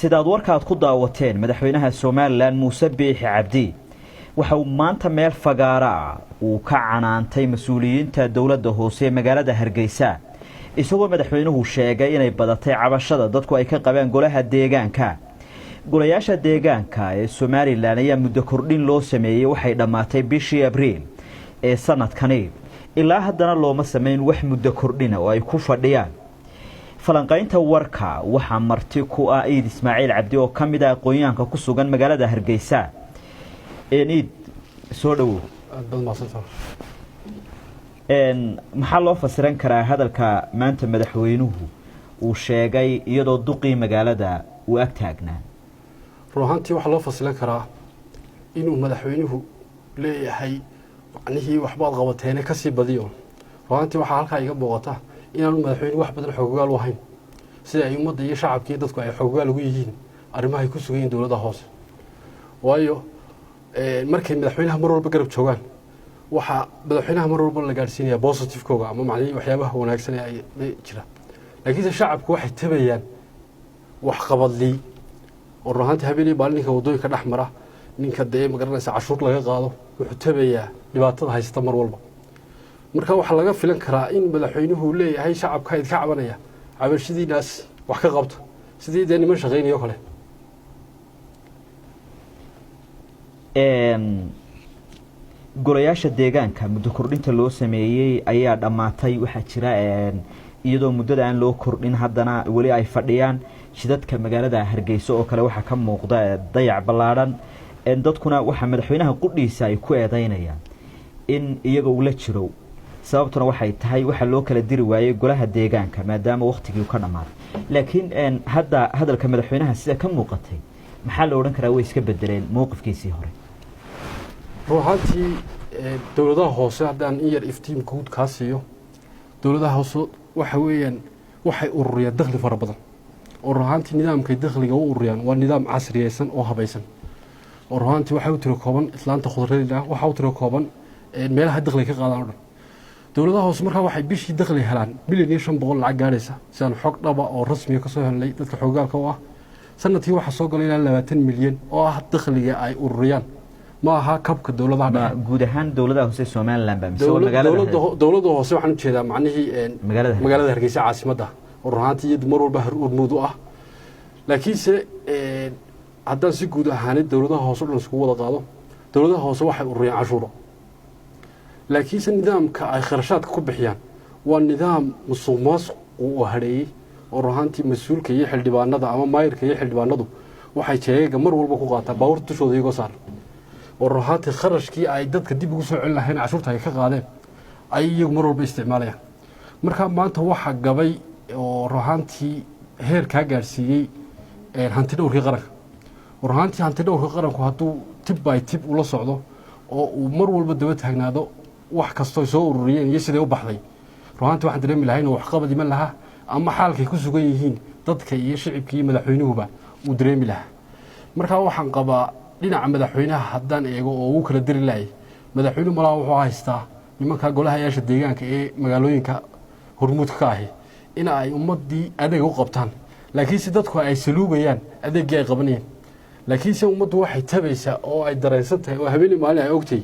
sidaad warkaad ku daawateen madaxweynaha Soomaaliland Muuse Biixi Cabdi waxa uu maanta meel fagaara uu ka canaantay mas'uuliyiinta dawladda hoose magaalada Hargaysa isagoo madaxweynuhu sheegay inay badatay cabashada dadku ay ka qabeen golaha deegaanka golayaasha deegaanka ee Soomaaliland ayaa muddo kordhin loo sameeyay waxay dhamaatay bishii Abriil ee sanadkani ilaa haddana looma sameyn wax muddo kordhin oo ay ku fadhiyaan falanqaynta warka waxa marti ku ah Iid Ismaaciil Cabdi oo kamid ah aqoonyahanka ku sugan magaalada Hargaysa Iid soo dhawo maxaa loo fasiran karaa hadalka maanta madaxweynuhu uu sheegay iyadoo duqii magaalada uu ag taagnaa ruuxantii waxa loo fasilan karaa inuu madaxweynuhu leeyahay macnihii waxbaad qabateen ka sii badiyo ruuxantii waxa halka iga booqata inaanu madaxweynuhu wax badan xogogaal u hayn sida ay ummadda iyo shacabkii dadku ay xogogaal ugu yihiin arrimaha ay ku sugayeen dawladda hoose waayo markay madaxweynaha mar walba garab joogaan waxa madaxweynaha mar walba la gaarsiinaya positive kooga ama macnihii waxyaabaha wanaagsan ee ay jira laakiin shacabku waxay tabayaan wax qabadlii oo ruuxantii habeenii baalinka wadooyinka dhaxmara ninka day magaranaysa cashuur laga qaado wuxuu tabayaa dhibaatada haysta mar walba marka waxa laga filan karaa in madaxweynuhu leeyahay shacabka idka cabanaya cabashadiinaas wax ka qabto sidii deeni ma shaqeynayo kale golayaasha deegaanka muddo kordhinta loo sameeyay ayaa dhamaatay waxa jira iyadoo muddada aan loo kordhin haddana wali ay fadhiyaan shidadka magaalada Hargaysa oo kale waxa ka muuqda dayac balaaran dadkuna waxa madaxweynaha qudhiisa ay ku eedeynayaan in iyaga uu la jiro sababtuna waxay tahay waxa loo kala diri waayay golaha deegaanka maadaama waqtigii uu ka dhamaaday laakiin hadda hadalka madaxweynaha sida ka muuqatay maxaa la oran karaa way iska bedeleen mowqifkiisii hore ruuxantii dawladaha hoose haddaan in yar iftiin guud ka siiyo dawladaha hoose waxa weeyaan waxay ururiyaan dakhli fara badan oo ruuxantii nidaamka dakhliga u ururiyaan waa nidaam casriyeysan oo habaysan oo ruuxantii waxa uu tiro kooban islaanta khudradda waxa uu tiro kooban meelaha dakhliga ka qaadaan oo dhan dawladaha hoose markaa waxay bishii dakhli helaan $1,500,000 lacag gaaraysa sidaan xog dhaba oo rasmi ka soo helnay dadka xogaalka u ah sanadkii waxa soo galay ilaa 20 milyan oo ah dakhliga ay ururiyaan ma aha kabka dawladaha guud ahaan dawladaha hoose Soomaaliland ba mise dawladda hoose waxaan u jeedaa macnihii magaalada Hargaysa caasimadda oo ruuxantii mar walba hormuud u ah laakiinse haddaan si guud ahaan dawladaha hoose dhan isku wada qaado dawladaha hoose waxay ururiyaan cashuuro laakiinse nidaamka ay kharashaadka ku bixiyaan waa nidaam musuqmaasuq oo hareeyay oo ruuxantii mas'uulka iyo xildhibaanada ama maayirka iyo xildhibaanadu waxay jeegaga mar walba ku qaataa baawur dushooda iyagoo saar oo ruuxantii kharashkii ay dadka dib ugu soo celin lahayn cashuurta ay ka qaadeen ay iyagu mar walba isticmaalayaan marka maanta waxa gabay oo ruuxantii heer ka gaarsiiyay hanti dhowrkii qaranka ruuxantii hanti dhowrkii qaranku hadduu tib by tib ula socdo oo uu mar walba daba taagnaado wax kasto soo ururiyeen iyo sidee u baxday ruuxantii waxaan dareemi lahayn wax qabad iman lahaa ama xaalkay ku sugan yihiin dadka iyo shacabka iyo madaxweynuhuba uu dareemi lahaa marka waxaan qabaa dhinaca madaxweynaha haddaan eego oo uu kala diri laayay madaxweynuhu malaha wuxuu haystaa nimanka golahayaasha deegaanka ee magaalooyinka hormuudka ka ahi in ay ummadii adeeg u qabtaan laakiin si dadku ay saluugayaan adeegii ay qabanayeen laakiin si ummaddu waxay tabaysaa oo ay dareensan tahay oo habeenii maalin ay ogtay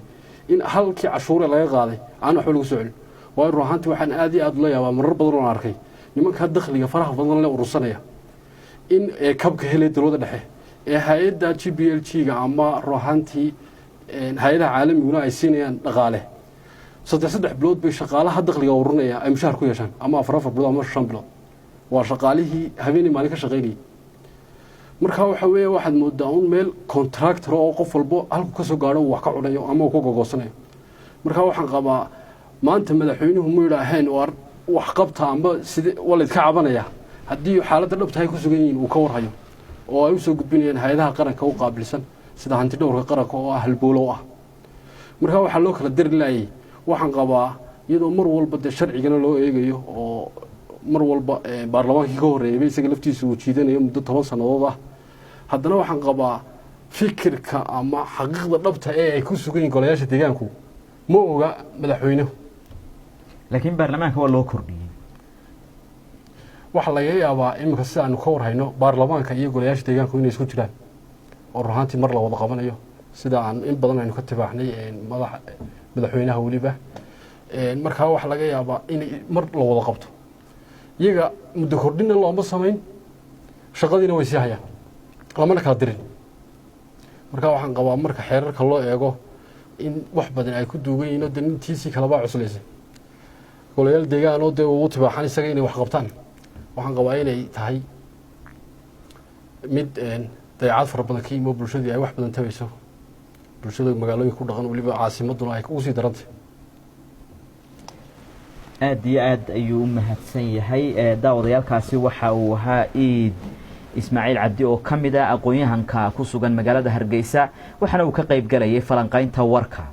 in halkii cashuure laga qaaday aan wax lagu soo celin waayo ruuxantii waxaan aad iyo aad ula yaabaa marar badan oo arkay nimanka dakhliga faraha badan leh urursanaya in kabka helay dawladda dhexe ee hay'adda GBLG-ga ama ruuxantii hay'adaha caalamiga ay siinayaan dhaqaale saddex bilood bay shaqaalaha dakhliga ururnaya ay mushaar ku yeeshaan ama 4 bilood ama 5 bilood waa shaqaalihii habeenii maalin ka shaqeynayay marka waxa weeye waxaad moodaa un meel contractor oo qof walba halku ka soo gaaro wax ka cunayo ama ku gogoosanayo marka waxaan qabaa maanta madaxweynuhu ma yiraahdeen wax qabta ama sidii walid ka cabanaya haddii xaaladda dhabta ay ku sugan yihiin uu ka warhayo oo ay u soo gudbinayaan hay'adaha qaranka u qaabilsan sida hanti dhowrka qaranka oo ah halbowlo ah marka waxa loo kala diri laayay waxaan qabaa iyadoo mar walba sharcigana loo eegayo oo mar walba baarlamaankii ka horeeyay isaga laftiisu uu jiidanayo muddo 10 sanadood ah haddana waxaan qabaa fikirka ama xaqiiqda dhabta ee ay ku sugan yihiin golayaasha deegaanku ma oga madaxweynuhu laakiin baarlamaanka waa loo kordhiyay waxa laga yaabaa imika sida aanu ka warhayno baarlamaanka iyo golayaasha deegaanku inay isku jiraan oo ruuxantii mar la wada qabanayo sida aan in badan aynu ka tibaaxnay madaxweynaha waliba markaa waxa laga yaabaa in mar la wada qabto iyaga muddo kordhina looma samayn shaqadiina way sii hayaan lamana kala dirin markaa waxaan qabaa marka xeerarka loo eego in wax badan ay ku duugan yihiin oo dee intiisii kalaba cuslaysay golayaal deegaan oo dee ugu tibaaxan isaga inay wax qabtaan waxaan qabaa inay tahay mid dayacaad fara badan ka yimo bulshadii ay wax badan tabayso bulshada magaalooyinka ku dhaqan waliba caasimaduna ay ugu sii darantay aad iyo aad ayuu u mahadsan yahay daawadayaalkaasi waxa uu ahaa iid ismaaciil cabdi oo ka mid ah aqoon-yahanka ku sugan magaalada Hargeysa waxaana uu ka qayb galayay falanqaynta warka